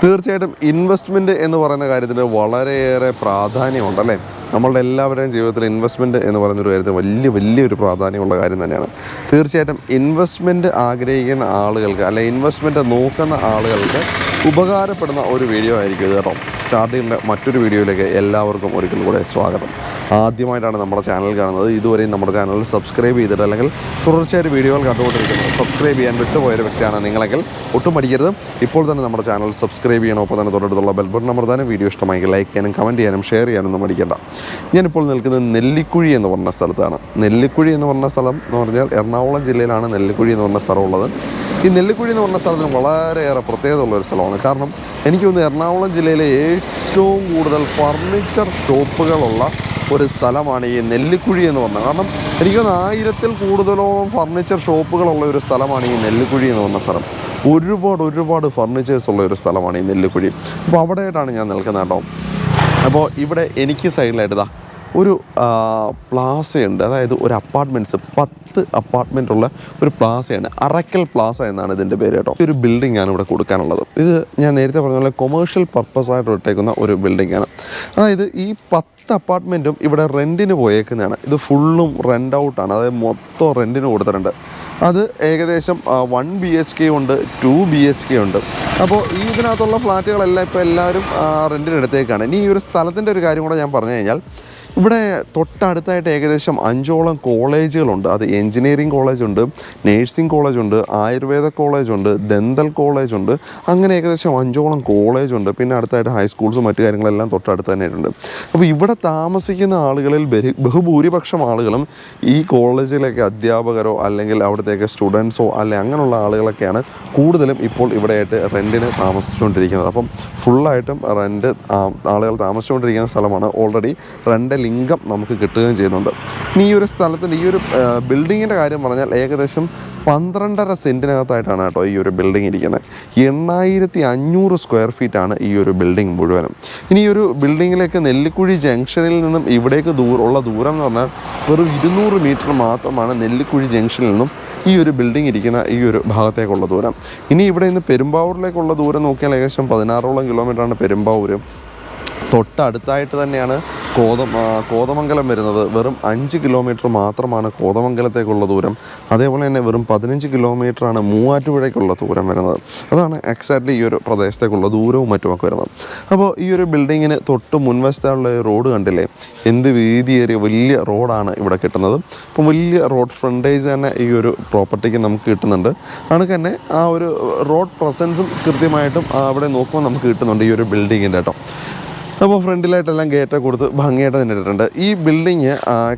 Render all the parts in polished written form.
തീർച്ചയായിട്ടും ഇൻവെസ്റ്റ്മെൻറ്റ് എന്ന് പറയുന്ന കാര്യത്തിൽ വളരെയേറെ പ്രാധാന്യമുണ്ടല്ലേ. നമ്മളുടെ എല്ലാവരുടെയും ജീവിതത്തിൽ ഇൻവെസ്റ്റ്മെൻറ്റ് എന്ന് പറയുന്നൊരു കാര്യത്തിൽ വലിയൊരു പ്രാധാന്യമുള്ള കാര്യം തന്നെയാണ്. തീർച്ചയായിട്ടും ഇൻവെസ്റ്റ്മെൻറ്റ് ആഗ്രഹിക്കുന്ന ആളുകൾക്ക് അല്ലെങ്കിൽ ഇൻവെസ്റ്റ്മെൻറ്റ് നോക്കുന്ന ആളുകൾക്ക് ഉപകാരപ്പെടുന്ന ഒരു വീഡിയോ ആയിരിക്കും ഇത് കേട്ടോ. സ്റ്റാർട്ടിങ്ങിൻ്റെ മറ്റൊരു വീഡിയോയിലേക്ക് എല്ലാവർക്കും ഒരിക്കലും കൂടെ സ്വാഗതം. ആദ്യമായിട്ടാണ് നമ്മുടെ ചാനൽ കാണുന്നത്, ഇതുവരെയും നമ്മുടെ ചാനൽ സബ്സ്ക്രൈബ് ചെയ്തിട്ട് അല്ലെങ്കിൽ തുടർച്ചയായിട്ട് വീഡിയോകൾ കണ്ടുകൊണ്ടിരിക്കുന്നത് സബ്സ്ക്രൈബ് ചെയ്യാൻ വിട്ടുപോയൊരു വ്യക്തിയാണ് നിങ്ങളെങ്കിൽ ഒട്ടും മടിക്കരുത്. ഇപ്പോൾ തന്നെ നമ്മുടെ ചാനൽ സബ്സ്ക്രൈബ് ചെയ്യണം. ഒപ്പം തന്നെ തൊട്ടടുത്തുള്ള ബെൽ ബട്ടൺ അമർത്താനും വീഡിയോ ഇഷ്ടമായെങ്കിൽ ലൈക്ക് ചെയ്യാനും കമൻറ്റ് ചെയ്യാനും ഷെയർ ചെയ്യാനൊന്നും മടിക്കേണ്ട. ഞാനിപ്പോൾ നിൽക്കുന്നത് നെല്ലിക്കുഴി എന്ന് പറഞ്ഞ സ്ഥലത്താണ്. നെല്ലിക്കുഴി എന്ന് പറഞ്ഞ സ്ഥലം എന്ന് പറഞ്ഞാൽ എറണാകുളം ജില്ലയിലാണ് നെല്ലിക്കുഴി എന്ന് പറഞ്ഞ സ്ഥലമുള്ളത്. ഈ നെല്ലിക്കുഴി എന്ന് പറഞ്ഞ സ്ഥലത്തിന് വളരെയേറെ പ്രത്യേകത ഉള്ളൊരു സ്ഥലമാണ്. കാരണം എനിക്ക് തോന്നുന്നു എറണാകുളം ജില്ലയിലെ ഏറ്റവും കൂടുതൽ ഫർണിച്ചർ ഷോപ്പുകളുള്ള ഒരു സ്ഥലമാണ് ഈ നെല്ലിക്കുഴി എന്ന് പറഞ്ഞത്. കാരണം എനിക്ക് തോന്നുന്നു 1000-ൽ കൂടുതലോളം ഫർണിച്ചർ ഷോപ്പുകളുള്ള ഒരു സ്ഥലമാണ് ഈ നെല്ലിക്കുഴി എന്ന് പറഞ്ഞ സ്ഥലം. ഒരുപാട് ഫർണിച്ചേഴ്സ് ഉള്ള ഒരു സ്ഥലമാണ് ഈ നെല്ലിക്കുഴി. അപ്പോൾ അവിടെയായിട്ടാണ് ഞാൻ നിൽക്കുന്നത് കേട്ടോ. അപ്പോൾ ഇവിടെ എനിക്ക് സൈഡിലായിട്ട് ഒരു പ്ലാസയുണ്ട്. അതായത് ഒരു അപ്പാർട്ട്മെൻറ്റ്സ് 10 അപ്പാർട്ട്മെൻ്റ് ഉള്ള ഒരു പ്ലാസയാണ്. അറക്കൽ പ്ലാസ എന്നാണ് ഇതിൻ്റെ പേര് കേട്ടോ. ഒരു ബിൽഡിംഗ് ആണ് ഇവിടെ കൊടുക്കാനുള്ളത്. ഇത് ഞാൻ നേരത്തെ പറഞ്ഞ പോലെ കൊമേഴ്ഷ്യൽ പർപ്പസായിട്ട് ഇട്ടേക്കുന്ന ഒരു ബിൽഡിംഗാണ്. അതായത് ഈ 10 അപ്പാർട്ട്മെൻറ്റും ഇവിടെ റെൻറ്റിന് പോയേക്കുന്നതാണ്. ഇത് ഫുള്ളും റെൻ്റ് ഔട്ടാണ്. അതായത് മൊത്തം റെൻറ്റിന് കൊടുത്തിട്ടുണ്ട്. അത് ഏകദേശം 1 BHK ഉണ്ട്, 2 BHK ഉണ്ട്. അപ്പോൾ ഈ ഇതിനകത്തുള്ള ഫ്ലാറ്റുകളെല്ലാം ഇപ്പോൾ എല്ലാവരും റെൻറ്റിന് എടുത്തേക്കാണ്. ഇനി ഈ ഒരു സ്ഥലത്തിൻ്റെ ഒരു കാര്യം കൂടെ ഞാൻ പറഞ്ഞു കഴിഞ്ഞാൽ, ഇവിടെ തൊട്ടടുത്തായിട്ട് ഏകദേശം 5ഓളം കോളേജുകളുണ്ട്. അത് എൻജിനീയറിംഗ് കോളേജുണ്ട്, നേഴ്സിംഗ് കോളേജുണ്ട്, ആയുർവേദ കോളേജുണ്ട്, ദന്തൽ കോളേജുണ്ട്. അങ്ങനെ ഏകദേശം 5ഓളം കോളേജുണ്ട്. പിന്നെ അടുത്തായിട്ട് ഹൈസ്കൂൾസും മറ്റു കാര്യങ്ങളെല്ലാം തൊട്ടടുത്ത് തന്നെയുണ്ട്. അപ്പോൾ ഇവിടെ താമസിക്കുന്ന ആളുകളിൽ ബഹുഭൂരിപക്ഷം ആളുകളും ഈ കോളേജിലേക്ക് അധ്യാപകരോ അല്ലെങ്കിൽ അവിടത്തേക്ക് സ്റ്റുഡൻസോ അല്ലെങ്കിൽ അങ്ങനെയുള്ള ആളുകളൊക്കെയാണ് കൂടുതലും ഇപ്പോൾ ഇവിടെയായിട്ട് റെൻറ്റിന് താമസിച്ചുകൊണ്ടിരിക്കുന്നത്. അപ്പം ഫുള്ളായിട്ടും റെൻറ്റ് ആളുകൾ താമസിച്ചുകൊണ്ടിരിക്കുന്ന സ്ഥലമാണ്. ഓൾറെഡി റെൻ്റ് ലിങ്കം നമുക്ക് കിട്ടുകയും ചെയ്യുന്നുണ്ട്. ഇനി ഈ ഒരു സ്ഥലത്തിൻ്റെ ഈ ഒരു ബിൽഡിങ്ങിൻ്റെ കാര്യം പറഞ്ഞാൽ ഏകദേശം 12.5 സെൻറ്റിനകത്തായിട്ടാണ് കേട്ടോ ഈ ഒരു ബിൽഡിംഗ് ഇരിക്കുന്നത്. 8500 സ്ക്വയർ ഫീറ്റാണ് ഈ ഒരു ബിൽഡിംഗ് മുഴുവനും. ഇനി ഈ ഒരു ബിൽഡിങ്ങിലേക്ക് നെല്ലിക്കുഴി ജംഗ്ഷനിൽ നിന്നും ഇവിടേക്ക് ഉള്ള ദൂരം എന്ന് പറഞ്ഞാൽ വെറും 200 മീറ്റർ മാത്രമാണ് നെല്ലിക്കുഴി ജംഗ്ഷനിൽ നിന്നും ഈ ഒരു ബിൽഡിംഗ് ഇരിക്കുന്ന ഈ ഒരു ഭാഗത്തേക്കുള്ള ദൂരം. ഇനി ഇവിടെ നിന്ന് പെരുമ്പാവൂരിലേക്കുള്ള ദൂരം നോക്കിയാൽ ഏകദേശം 16ഓളം കിലോമീറ്ററാണ് പെരുമ്പാവൂർ. തൊട്ടടുത്തായിട്ട് തന്നെയാണ് കോതമംഗലം വരുന്നത്. വെറും 5 കിലോമീറ്റർ മാത്രമാണ് കോതമംഗലത്തേക്കുള്ള ദൂരം. അതേപോലെ തന്നെ വെറും 15 കിലോമീറ്ററാണ് മൂവാറ്റുപുഴയ്ക്കുള്ള ദൂരം വരുന്നത്. അതാണ് എക്സാക്ട്ലി ഈ ഒരു പ്രദേശത്തേക്കുള്ള ദൂരവും മറ്റുമൊക്കെ വരുന്നത്. അപ്പോൾ ഈ ഒരു ബിൽഡിങ്ങിന് തൊട്ട് മുൻവശത്തുള്ള റോഡ് കണ്ടില്ലേ, എന്ത് വീതിയേറിയ വലിയ റോഡാണ് ഇവിടെ കിട്ടുന്നത്. അപ്പം വലിയ റോഡ് ഫ്രണ്ടേജ് തന്നെ ഈ ഒരു പ്രോപ്പർട്ടിക്ക് നമുക്ക് കിട്ടുന്നുണ്ട്. അതുകൊണ്ട് തന്നെ ആ ഒരു റോഡ് പ്രസൻസും കൃത്യമായിട്ടും അവിടെ നോക്കുമ്പോൾ നമുക്ക് കിട്ടുന്നുണ്ട് ഈ ഒരു ബിൽഡിങ്ങിൻ്റെ കേട്ടോ. അപ്പോൾ ഫ്രണ്ടിലായിട്ടെല്ലാം ഗേറ്റൊക്കെ കൊടുത്ത് ഭംഗിയായിട്ട് തന്നെ ഇട്ടിട്ടുണ്ട്. ഈ ബിൽഡിങ്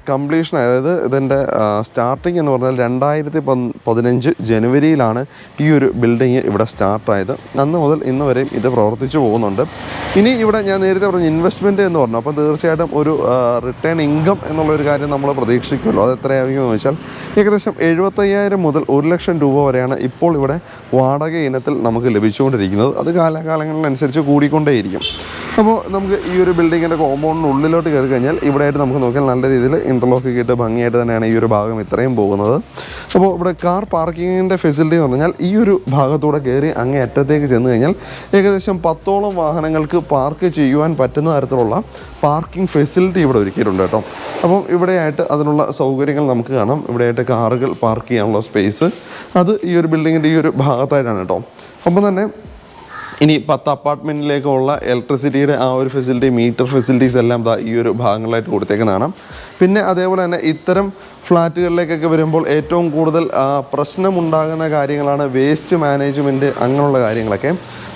കംപ്ലീഷൻ, അതായത് ഇതിൻ്റെ സ്റ്റാർട്ടിങ് എന്ന് പറഞ്ഞാൽ 2015 ജനുവരിയിലാണ് ഈ ഒരു ബിൽഡിങ് ഇവിടെ സ്റ്റാർട്ടായത്. അന്ന് മുതൽ ഇന്ന് വരെയും ഇത് പ്രവർത്തിച്ചു പോകുന്നുണ്ട്. ഇനി ഇവിടെ ഞാൻ നേരത്തെ പറഞ്ഞ ഇൻവെസ്റ്റ്മെൻറ്റ് എന്ന് പറഞ്ഞു. അപ്പോൾ തീർച്ചയായിട്ടും ഒരു റിട്ടേൺ ഇൻകം എന്നുള്ളൊരു കാര്യം നമ്മൾ പ്രതീക്ഷിക്കുമല്ലോ. അത് എത്രയായിരിക്കുമെന്ന് വെച്ചാൽ ഏകദേശം 75,000 മുതൽ 1 ലക്ഷം രൂപ വരെയാണ് ഇപ്പോൾ ഇവിടെ വാടക ഇനത്തിൽ നമുക്ക് ലഭിച്ചുകൊണ്ടിരിക്കുന്നത്. അത് കാലകാലങ്ങളിലനുസരിച്ച് കൂടിക്കൊണ്ടേയിരിക്കും. അപ്പോൾ നമുക്ക് ഈ ഒരു ബിൽഡിങ്ങിൻ്റെ കോമ്പൗണ്ടിനുള്ളിലോട്ട് കയറി കഴിഞ്ഞാൽ ഇവിടെയായിട്ട് നമുക്ക് നോക്കിയാൽ നല്ല രീതിയിൽ ഇൻ്റർലോക്ക് ഇട്ട് ഭംഗിയായിട്ട് തന്നെയാണ് ഈ ഒരു ഭാഗം ഇത്രയും പോകുന്നത്. അപ്പോൾ ഇവിടെ കാർ പാർക്കിങ്ങിൻ്റെ ഫെസിലിറ്റി എന്ന് പറഞ്ഞാൽ ഈ ഒരു ഭാഗത്തൂടെ കയറി അങ്ങേ അറ്റത്തേക്ക് ചെന്ന് കഴിഞ്ഞാൽ ഏകദേശം 10ഓളം വാഹനങ്ങൾക്ക് പാർക്ക് ചെയ്യുവാൻ പറ്റുന്ന തരത്തിലുള്ള പാർക്കിംഗ് ഫെസിലിറ്റി ഇവിടെ ഒരുക്കിയിട്ടുണ്ട് കേട്ടോ. അപ്പം ഇവിടെയായിട്ട് അതിനുള്ള സൗകര്യങ്ങൾ നമുക്ക് കാണാം. ഇവിടെയായിട്ട് കാറുകൾ പാർക്ക് ചെയ്യാനുള്ള സ്പേസ് അത് ഈ ഒരു ബിൽഡിങ്ങിൻ്റെ ഈ ഒരു ഭാഗത്തായിട്ടാണ് കേട്ടോ. അപ്പം തന്നെ ഇനി 10 അപ്പാർട്ട്മെൻറ്റിലേക്കുള്ള ഇലക്ട്രിസിറ്റിയുടെ ആ ഒരു ഫെസിലിറ്റി, മീറ്റർ ഫെസിലിറ്റീസ് എല്ലാം ഈ ഒരു ഭാഗങ്ങളായിട്ട് കൊടുത്തേക്കുന്നതാണ്. പിന്നെ അതേപോലെ തന്നെ ഇത്തരം ഫ്ലാറ്റുകളിലേക്കൊക്കെ വരുമ്പോൾ ഏറ്റവും കൂടുതൽ പ്രശ്നമുണ്ടാകുന്ന കാര്യങ്ങളാണ് വേസ്റ്റ് മാനേജ്മെൻറ്റ്, അങ്ങനെയുള്ള കാര്യങ്ങളൊക്കെ.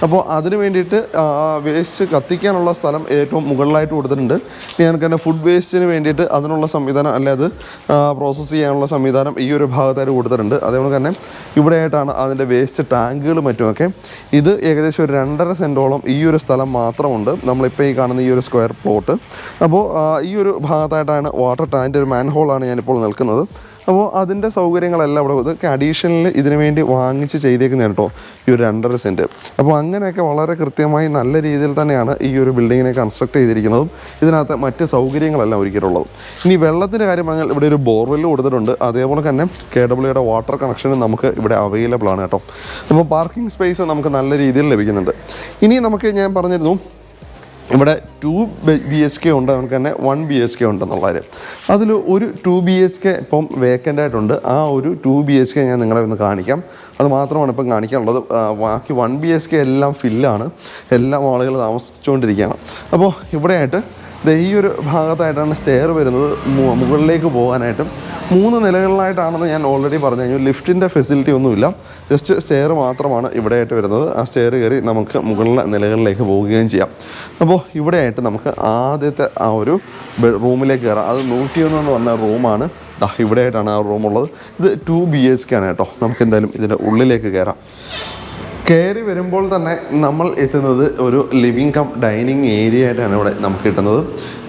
അപ്പോൾ അതിന് വേണ്ടിയിട്ട് വേസ്റ്റ് കത്തിക്കാനുള്ള സ്ഥലം ഏറ്റവും മുകളിലായിട്ട് കൊടുത്തിട്ടുണ്ട്. ഞങ്ങൾക്ക് തന്നെ ഫുഡ് വേസ്റ്റിന് വേണ്ടിയിട്ട് അതിനുള്ള സംവിധാനം, അല്ലെ അത് പ്രോസസ്സ് ചെയ്യാനുള്ള സംവിധാനം ഈ ഒരു ഭാഗത്തായിട്ട് കൊടുത്തിട്ടുണ്ട്. അതേപോലെ തന്നെ ഇവിടെയായിട്ടാണ് അതിൻ്റെ വേസ്റ്റ് ടാങ്കുകൾ മറ്റുമൊക്കെ. ഇത് ഏകദേശം ഒരു 2.5 സെൻറ്റോളം ഈ ഒരു സ്ഥലം മാത്രമുണ്ട്, നമ്മളിപ്പോൾ ഈ കാണുന്ന ഈ ഒരു സ്ക്വയർ പ്ലോട്ട്. അപ്പോൾ ഈ ഒരു ഭാഗത്തായിട്ടാണ് വാട്ടർ ടാങ്കിൻ്റെ ഒരു മാൻഹോളാണ് ഞാനിപ്പോൾ നിൽക്കുന്നത്. അപ്പോൾ അതിൻ്റെ സൗകര്യങ്ങളെല്ലാം ഇവിടെ ഇതൊക്കെ അഡീഷണൽ ഇതിനു വേണ്ടി വാങ്ങിച്ച് ചെയ്തേക്കുന്നതാണ് കേട്ടോ ഈ ഒരു 2.5 സെൻറ്റ്. അപ്പോൾ അങ്ങനെയൊക്കെ വളരെ കൃത്യമായി നല്ല രീതിയിൽ തന്നെയാണ് ഈ ഒരു ബിൽഡിങ്ങിനെ കൺസ്ട്രക്ട് ചെയ്തിരിക്കുന്നതും ഇതിനകത്ത് മറ്റ് സൗകര്യങ്ങളെല്ലാം ഒരുക്കിയിട്ടുള്ളതും. ഇനി വെള്ളത്തിൻ്റെ കാര്യം പറഞ്ഞാൽ ഇവിടെ ഒരു ബോർവെല്ല് കൊടുത്തിട്ടുണ്ട്. അതേപോലെ തന്നെ KWയുടെ വാട്ടർ കണക്ഷനും നമുക്ക് ഇവിടെ അവൈലബിൾ ആണ് കേട്ടോ. അപ്പോൾ പാർക്കിംഗ് സ്പേസ് നമുക്ക് നല്ല രീതിയിൽ ലഭിക്കുന്നുണ്ട്. ഇനി നമുക്ക് ഞാൻ പറഞ്ഞിരുന്നു ഇവിടെ 2 BHK ഉണ്ട്, നമുക്ക് തന്നെ 1 BHK ഉണ്ടെന്നുള്ള കാര്യം. അതിൽ ഒരു 2 BHK ഇപ്പം വേക്കൻ്റ് ആയിട്ടുണ്ട്. ആ ഒരു 2 BHK ഞാൻ നിങ്ങളെ ഒന്ന് കാണിക്കാം. അത് മാത്രമാണ് ഇപ്പം കാണിക്കാനുള്ളത്. ബാക്കി 1 BHK എല്ലാം ഫില്ലാണ്, എല്ലാം ആളുകൾ താമസിച്ചുകൊണ്ടിരിക്കുകയാണ്. അപ്പോൾ ഇവിടെയായിട്ട് ഈ ഒരു ഭാഗത്തായിട്ടാണ് സ്റ്റെയർ വരുന്നത്. മുകളിലേക്ക് പോകാനായിട്ടും 3 നിലകളിലായിട്ടാണെന്ന് ഞാൻ ഓൾറെഡി പറഞ്ഞു കഴിഞ്ഞു. ലിഫ്റ്റിൻ്റെ ഫെസിലിറ്റി ഒന്നുമില്ല, ജസ്റ്റ് സ്റ്റെയർ മാത്രമാണ് ഇവിടെയായിട്ട് വരുന്നത്. ആ സ്റ്റെയർ കയറി നമുക്ക് മുകളിലെ നിലകളിലേക്ക് പോവുകയും ചെയ്യാം. അപ്പോൾ ഇവിടെയായിട്ട് നമുക്ക് ആദ്യത്തെ ആ ഒരു റൂമിലേക്ക് കയറാം. അത് 101 എന്ന് പറഞ്ഞ റൂമാണ്. ഇവിടെയായിട്ടാണ് ആ റൂമുള്ളത്. ഇത് 2 BHK ആണ് കേട്ടോ. നമുക്ക് എന്തായാലും ഇതിൻ്റെ ഉള്ളിലേക്ക് കയറാം. കയറി വരുമ്പോൾ തന്നെ നമ്മൾ എത്തുന്നത് ഒരു ലിവിങ് കം ഡൈനിങ് ഏരിയ ആയിട്ടാണ് ഇവിടെ നമുക്ക് കിട്ടുന്നത്.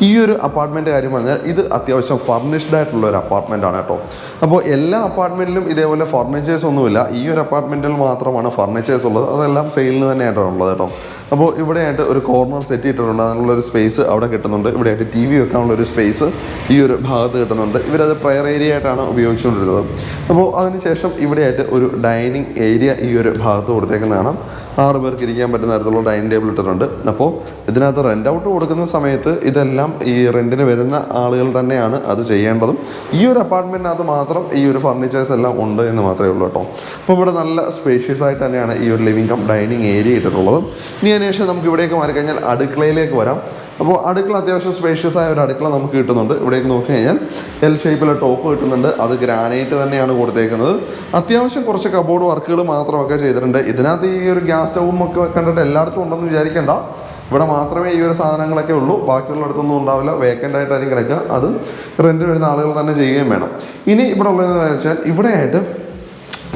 ഈ ഒരു അപ്പാർട്ട്മെൻറ്റ് കാര്യം പറഞ്ഞാൽ ഇത് അത്യാവശ്യം ഫർണിഷ്ഡ് ആയിട്ടുള്ള ഒരു അപ്പാർട്ട്മെൻ്റ് ആണ് കേട്ടോ. അപ്പോൾ എല്ലാ അപ്പാർട്ട്മെൻറ്റിലും ഇതേപോലെ ഫർണിച്ചേഴ്സ് ഒന്നുമില്ല. ഈ ഒരു അപ്പാർട്ട്മെൻറ്റിൽ മാത്രമാണ് ഫർണിച്ചേഴ്സ് ഉള്ളത്. അതെല്ലാം സെയിലിന് തന്നെയായിട്ടാണ് ഉള്ളത് കേട്ടോ. അപ്പോൾ ഇവിടെയായിട്ട് ഒരു കോർണർ സെറ്റ് ചെയ്തിട്ടുണ്ട്. അതിനുള്ളൊരു സ്പേസ് അവിടെ കിട്ടുന്നുണ്ട്. ഇവിടെയായിട്ട് TV വെക്കാനുള്ളൊരു സ്പേസ് ഈ ഒരു ഭാഗത്ത് കിട്ടുന്നുണ്ട്. ഇവരത് പ്രയർ ഏരിയ ആയിട്ടാണ് ഉപയോഗിച്ചുകൊണ്ടിരുന്നത്. അപ്പോൾ അതിനുശേഷം ഇവിടെയായിട്ട് ഒരു ഡൈനിങ് ഏരിയ ഈ ഒരു ഭാഗത്ത് കൊടുത്തേക്കുന്നതാണ്. 6 പേർക്ക് ഇരിക്കാൻ പറ്റുന്ന തരത്തിലുള്ള ഡൈനിങ് ടേബിൾ ഇട്ടിട്ടുണ്ട്. അപ്പോൾ ഇതിനകത്ത് റെൻ്റ് ഔട്ട് കൊടുക്കുന്ന സമയത്ത് ഇതെല്ലാം ഈ റെൻറ്റിന് വരുന്ന ആളുകൾ തന്നെയാണ് അത് ചെയ്യേണ്ടതും. ഈ ഒരു അപ്പാർട്ട്മെൻറ്റിനകത്ത് മാത്രം ഈ ഒരു ഫർണിച്ചേഴ്സ് എല്ലാം ഉണ്ട് എന്ന് മാത്രമേ ഉള്ളൂ കേട്ടോ. അപ്പോൾ ഇവിടെ നല്ല സ്പേഷ്യസ് ആയിട്ട് തന്നെയാണ് ഈ ഒരു ലിവിങ് കം ഡൈനിങ് ഏരിയ ഇട്ടിട്ടുള്ളത്. ഇനി അതിനുശേഷം നമുക്ക് ഇവിടേക്ക് മാറിക്കഴിഞ്ഞാൽ അടുക്കളയിലേക്ക് വരാം. അപ്പോൾ അടുക്കള അത്യാവശ്യം സ്പേഷ്യസ് ആയ ഒരു അടുക്കള നമുക്ക് കിട്ടുന്നുണ്ട്. ഇവിടേക്ക് നോക്കി കഴിഞ്ഞാൽ L ഷേപ്പിലെ ടോപ്പ് കിട്ടുന്നുണ്ട്. അത് ഗ്രാനൈറ്റ് തന്നെയാണ് കൊടുത്തേക്കുന്നത്. അത്യാവശ്യം കുറച്ച് കബോർഡ് വർക്കുകൾ മാത്രമൊക്കെ ചെയ്തിട്ടുണ്ട്. ഇതിനകത്ത് ഈ ഒരു ഗ്യാസ് സ്റ്റൗവും ഒക്കെ കണ്ടിട്ട് എല്ലായിടത്തും ഉണ്ടെന്ന് വിചാരിക്കേണ്ട. ഇവിടെ മാത്രമേ ഈ ഒരു സാധനങ്ങളൊക്കെ ഉള്ളൂ, ബാക്കിയുള്ള അടുത്തൊന്നും ഉണ്ടാവില്ല. വേക്കൻ്റ് ആയിട്ടായിരിക്കും കിടക്കുക. അത് റെൻറ്റ് വരുന്ന ആളുകൾ തന്നെ ചെയ്യുകയും വേണം. ഇനി ഇവിടെ ഉള്ളതെന്ന് വെച്ചാൽ ഇവിടെയായിട്ട്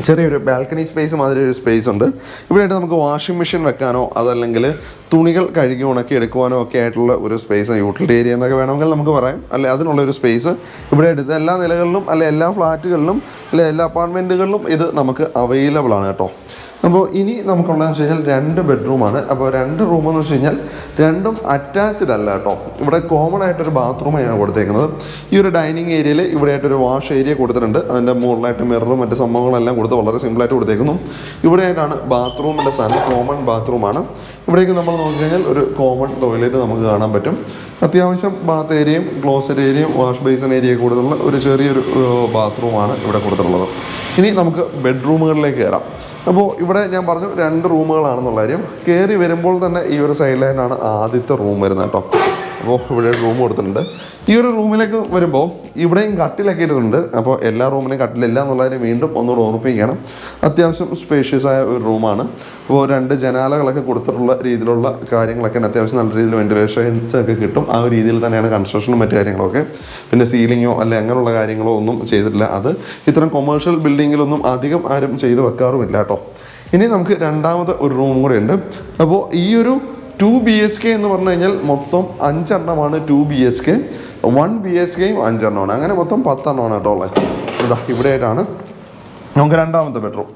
ചെറിയൊരു ബാൽക്കണി സ്പേസ് മാതിരി ഒരു സ്പേസ് ഉണ്ട്. ഇവിടെയായിട്ട് നമുക്ക് വാഷിംഗ് മെഷീൻ വെക്കാനോ അതല്ലെങ്കിൽ തുണികൾ കഴുകി ഉണക്കി എടുക്കുവാനോ ഒക്കെ ആയിട്ടുള്ള ഒരു സ്പേസ്, യൂട്ടിലിറ്റി ഏരിയ എന്നൊക്കെ വേണമെങ്കിൽ നമുക്ക് പറയാം. അല്ലെ അതിനുള്ളൊരു സ്പേസ് ഇവിടെയായിട്ട് ഇത് എല്ലാ നിലകളിലും അല്ലെ എല്ലാ ഫ്ലാറ്റുകളിലും അല്ലെ എല്ലാ അപ്പാർട്ട്മെൻറ്റുകളിലും ഇത് നമുക്ക് അവൈലബിൾ ആണ് കേട്ടോ. അപ്പോൾ ഇനി നമുക്കുള്ളതെന്ന് വെച്ച് കഴിഞ്ഞാൽ 2 ബെഡ്റൂമാണ്. അപ്പോൾ 2 റൂമെന്ന് വെച്ച് കഴിഞ്ഞാൽ രണ്ടും അറ്റാച്ച്ഡ് അല്ല കേട്ടോ. ഇവിടെ കോമൺ ആയിട്ടൊരു ബാത്റൂമാണ് കൊടുത്തേക്കുന്നത്. ഈ ഒരു ഡൈനിങ് ഏരിയയിൽ ഇവിടെയായിട്ടൊരു വാഷ് ഏരിയ കൊടുത്തിട്ടുണ്ട്. അതിൻ്റെ മുകളിലായിട്ട് മിററും മറ്റ് സംഭവങ്ങളെല്ലാം കൊടുത്ത് വളരെ സിമ്പിളായിട്ട് കൊടുത്തേക്കുന്നു. ഇവിടെയായിട്ടാണ് ബാത്റൂമിൻ്റെ സ്ഥാനം, കോമൺ ബാത്റൂമാണ്. ഇവിടേക്ക് നമ്മൾ നോക്കിക്കഴിഞ്ഞാൽ ഒരു കോമൺ ടോയ്ലറ്റ് നമുക്ക് കാണാൻ പറ്റും. അത്യാവശ്യം ബാത്ത് ഏരിയയും ക്ലോസറ്റ് ഏരിയയും വാഷ് ബേസിൻ ഏരിയയും കൊടുത്തുള്ള ഒരു ചെറിയൊരു ബാത്റൂമാണ് ഇവിടെ കൊടുത്തിട്ടുള്ളത്. ഇനി നമുക്ക് ബെഡ്റൂമുകളിലേക്ക് കയറാം. അപ്പോൾ ഇവിടെ ഞാൻ പറഞ്ഞു 2 റൂമുകളാണെന്നുള്ള കാര്യം. കയറി വരുമ്പോൾ തന്നെ ഈ ഒരു സൈഡിലായിട്ടാണ് ആദ്യത്തെ റൂം വരുന്നത് കേട്ടോ. അപ്പോൾ ഇവിടെ റൂം കൊടുത്തിട്ടുണ്ട്. ഈ ഒരു റൂമിലേക്ക് വരുമ്പോൾ ഇവിടെയും കട്ടിലൊക്കെ ഇട്ടിട്ടുണ്ട്. അപ്പോൾ എല്ലാ റൂമിലും കട്ടിലില്ല എന്നുള്ളതിന് വീണ്ടും ഒന്നുകൂടെ ഓർമ്മിപ്പിക്കണം. അത്യാവശ്യം സ്പേഷ്യസ് ആയ ഒരു റൂമാണ്. അപ്പോൾ 2 ജനാലകളൊക്കെ കൊടുത്തിട്ടുള്ള രീതിയിലുള്ള കാര്യങ്ങളൊക്കെ അത്യാവശ്യം നല്ല രീതിയിൽ വെന്റിലേഷൻസ് ഒക്കെ കിട്ടും. ആ ഒരു രീതിയിൽ തന്നെയാണ് കൺസ്ട്രക്ഷനും മറ്റു കാര്യങ്ങളൊക്കെ. പിന്നെ സീലിങ്ങോ അല്ലെ അങ്ങനെയുള്ള കാര്യങ്ങളോ ഒന്നും ചെയ്തിട്ടില്ല. അത് ഇത്തരം കൊമേഴ്ഷ്യൽ ബിൽഡിങ്ങിലൊന്നും അധികം ആരും ചെയ്ത് വെക്കാറുമില്ല കേട്ടോ. ഇനി നമുക്ക് രണ്ടാമത്തെ ഒരു റൂം കൂടെ ഉണ്ട്. അപ്പോൾ ഈ ഒരു 2 BHK എന്ന് പറഞ്ഞു കഴിഞ്ഞാൽ മൊത്തം 5 എണ്ണമാണ് 2 BHK. 1 BHKയും 5 എണ്ണമാണ്. അങ്ങനെ മൊത്തം 10 എണ്ണമാണ് കേട്ടോ ഉള്ളത്. ഇതാ ഇവിടെയായിട്ടാണ് നമുക്ക് രണ്ടാമത്തെ ബെഡ്റൂം.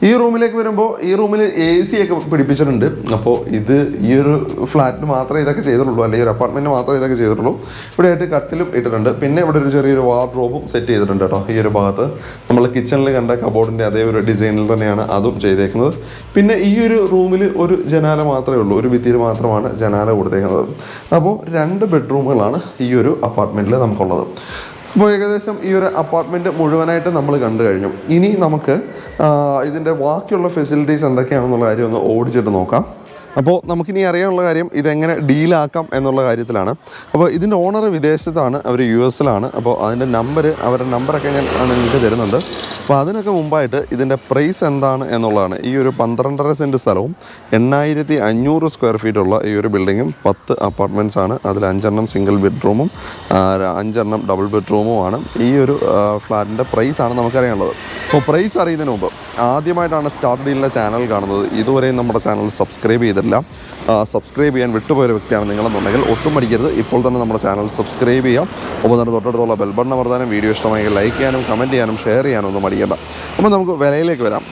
ഈ റൂമിലേക്ക് വരുമ്പോൾ ഈ റൂമിൽ AC ഒക്കെ പിടിപ്പിച്ചിട്ടുണ്ട്. അപ്പോൾ ഇത് ഈ ഒരു ഫ്ലാറ്റിന് മാത്രമേ ഇതൊക്കെ ചെയ്തിട്ടുള്ളൂ, അല്ലെങ്കിൽ ഒരു അപ്പാർട്ട്മെൻറ്റ് മാത്രമേ ഇതൊക്കെ ചെയ്തിട്ടുള്ളൂ. ഇവിടെയായിട്ട് കട്ടിലും ഇട്ടിട്ടുണ്ട്. പിന്നെ ഇവിടെ ഒരു ചെറിയൊരു വാർഡ്രോബും സെറ്റ് ചെയ്തിട്ടുണ്ട് കേട്ടോ. ഈ ഒരു ഭാഗത്ത് നമ്മൾ കിച്ചണിൽ കണ്ട കബോർഡിൻ്റെ അതേ ഒരു ഡിസൈനിൽ തന്നെയാണ് അതും ചെയ്തേക്കുന്നത്. പിന്നെ ഈ ഒരു റൂമിൽ ഒരു ജനാല മാത്രമേ ഉള്ളൂ, ഒരു ഭിത്തിയിൽ മാത്രമാണ് ജനാല കൊടുത്തേക്കുന്നത്. അപ്പോൾ 2 ബെഡ്റൂമുകളാണ് ഈ ഒരു അപ്പാർട്ട്മെൻറ്റിൽ നമുക്കുള്ളത്. അപ്പോൾ ഏകദേശം ഈ ഒരു അപ്പാർട്ട്മെൻറ്റ് മുഴുവനായിട്ട് നമ്മൾ കണ്ടു കഴിഞ്ഞു. ഇനി നമുക്ക് ഇതിൻ്റെ ബാക്കിയുള്ള ഫെസിലിറ്റീസ് എന്തൊക്കെയാണെന്നുള്ള കാര്യം ഒന്ന് ഓടിച്ചിട്ട് നോക്കാം. അപ്പോൾ നമുക്കിനി അറിയാനുള്ള കാര്യം ഇതെങ്ങനെ ഡീലാക്കാം എന്നുള്ള കാര്യത്തിലാണ്. അപ്പോൾ ഇതിൻ്റെ ഓണർ വിദേശത്താണ്, അവർ US-ലാണ്. അപ്പോൾ അതിൻ്റെ അവരുടെ നമ്പറൊക്കെ ഞാൻ നിങ്ങൾക്ക് തരുന്നുണ്ട്. അപ്പോൾ അതിനൊക്കെ മുമ്പായിട്ട് ഇതിൻ്റെ പ്രൈസ് എന്താണ് എന്നുള്ളതാണ്. ഈ ഒരു 12.5 സെൻറ്റ് സ്ഥലവും 8500 സ്ക്വയർ ഫീറ്റുള്ള ഈ ഒരു ബിൽഡിങ്ങും 10 അപ്പാർട്ട്മെൻറ്റ്സ് ആണ്. അതിൽ 5 എണ്ണം സിംഗിൾ ബെഡ്റൂമും 5 എണ്ണം ഡബിൾ ബെഡ്റൂമുമാണ്. ഈ ഒരു ഫ്ലാറ്റിൻ്റെ പ്രൈസാണ് നമുക്കറിയാനുള്ളത്. അപ്പോൾ പ്രൈസ് അറിയുന്നതിന് മുമ്പ് ആദ്യമായിട്ടാണ് സ്റ്റാർ ഡീലിൻ്റെ ചാനൽ കാണുന്നത്, ഇതുവരെയും നമ്മുടെ ചാനൽ സബ്സ്ക്രൈബ് ചെയ്തിട്ട് തരില്ല. സബ്സ്ക്രൈബ് ചെയ്യാൻ വിട്ടുപോയൊരു വ്യക്തിയാണ് നിങ്ങളെന്നുണ്ടെങ്കിൽ ഒട്ടും മടിക്കരുത്, ഇപ്പോൾ തന്നെ നമ്മുടെ ചാനൽ സബ്സ്ക്രൈബ് ചെയ്യാം. ഒപ്പം തന്നെ തൊട്ടടുത്തുള്ള ബെൽ ബട്ടൺ അമർത്താനും വീഡിയോ ഇഷ്ടമായെങ്കിൽ ലൈക്ക് ചെയ്യാനും കമൻറ്റ് ചെയ്യാനും ഷെയർ ചെയ്യാനും ഒന്നും മടിക്കേണ്ട. അപ്പോൾ നമുക്ക് വിലയിലേക്ക് വരാം.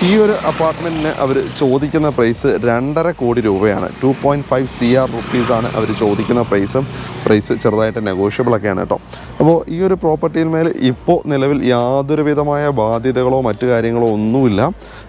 ഈ ഒരു അപ്പാർട്ട്മെൻറ്റിന് അവർ ചോദിക്കുന്ന പ്രൈസ് 2.5 കോടി രൂപയാണ്. 2.5 CR റുപ്പീസാണ് അവർ ചോദിക്കുന്ന പ്രൈസ് ചെറുതായിട്ട് നെഗോഷ്യബിളൊക്കെയാണ് കേട്ടോ. അപ്പോൾ ഈ ഒരു പ്രോപ്പർട്ടിയിൽ മേൽ ഇപ്പോൾ നിലവിൽ യാതൊരു വിധമായ ബാധ്യതകളോ മറ്റു കാര്യങ്ങളോ ഒന്നുമില്ല.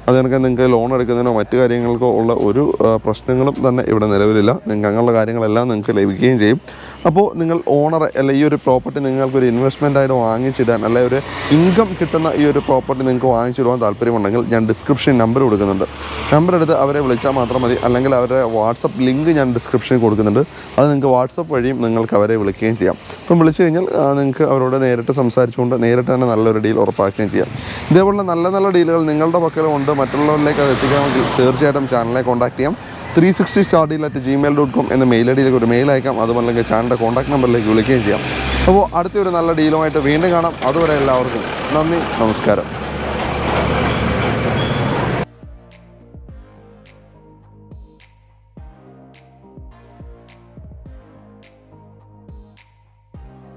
അത് കണക്ക് നിങ്ങൾക്ക് ലോൺ എടുക്കുന്നതിനോ മറ്റു കാര്യങ്ങൾക്കോ ഉള്ള ഒരു പ്രശ്നങ്ങളും തന്നെ ഇവിടെ നിലവിലില്ല. നിങ്ങൾക്ക് അങ്ങനെയുള്ള കാര്യങ്ങളെല്ലാം നിങ്ങൾക്ക് ലഭിക്കുകയും ചെയ്യും. അപ്പോൾ നിങ്ങൾ ഓണർ അല്ല ഈ ഒരു പ്രോപ്പർട്ടി നിങ്ങൾക്കൊരു ഇൻവെസ്റ്റ്മെൻറ്റായിട്ട് വാങ്ങിച്ചിടാൻ അല്ലെ ഒരു ഇൻകം കിട്ടുന്ന ഈ ഒരു പ്രോപ്പർട്ടി നിങ്ങൾക്ക് വാങ്ങിച്ചിടുവാൻ താല്പര്യമുണ്ടെങ്കിൽ ഞാൻ ഡിസ്ക്രിപ്ഷൻ നമ്പർ കൊടുക്കുന്നുണ്ട്. നമ്പർ എടുത്ത് അവരെ വിളിച്ചാൽ മാത്രം മതി. അല്ലെങ്കിൽ അവരുടെ വാട്സപ്പ് ലിങ്ക് ഞാൻ ഡിസ്ക്രിപ്ഷനിൽ കൊടുക്കുന്നുണ്ട്. അത് നിങ്ങൾക്ക് വാട്സപ്പ് വഴിയും നിങ്ങൾക്ക് അവരെ വിളിക്കുകയും ചെയ്യാം. അപ്പം വിളിച്ചു കഴിഞ്ഞാൽ നിങ്ങൾക്ക് അവരോട് നേരിട്ട് സംസാരിച്ചുകൊണ്ട് നേരിട്ട് തന്നെ നല്ലൊരു ഡീൽ ഉറപ്പാക്കുകയും ചെയ്യാം. ഇതേപോലെ നല്ല നല്ല ഡീലുകൾ നിങ്ങളുടെ പക്കലും ഉണ്ട്. മറ്റുള്ളവരിലേക്ക് അത് എത്തിക്കണമെങ്കിൽ തീർച്ചയായിട്ടും ചാനലിനെ കോൺടാക്ട് ചെയ്യാം. 360stardeal@gmail.com എന്ന മെയിൽ ഐഡിയിലേക്ക് ഒരു മെയിൽ അയക്കാം. അതുപോലെ ചാനലിൻ്റെ കോൺടാക്ട് നമ്പറിലേക്ക് വിളിക്കുകയും ചെയ്യാം. അപ്പോൾ അടുത്തൊരു നല്ല ഡീലുമായിട്ട് വീണ്ടും കാണാം. അതുവരെ എല്ലാവർക്കും നന്ദി, നമസ്കാരം.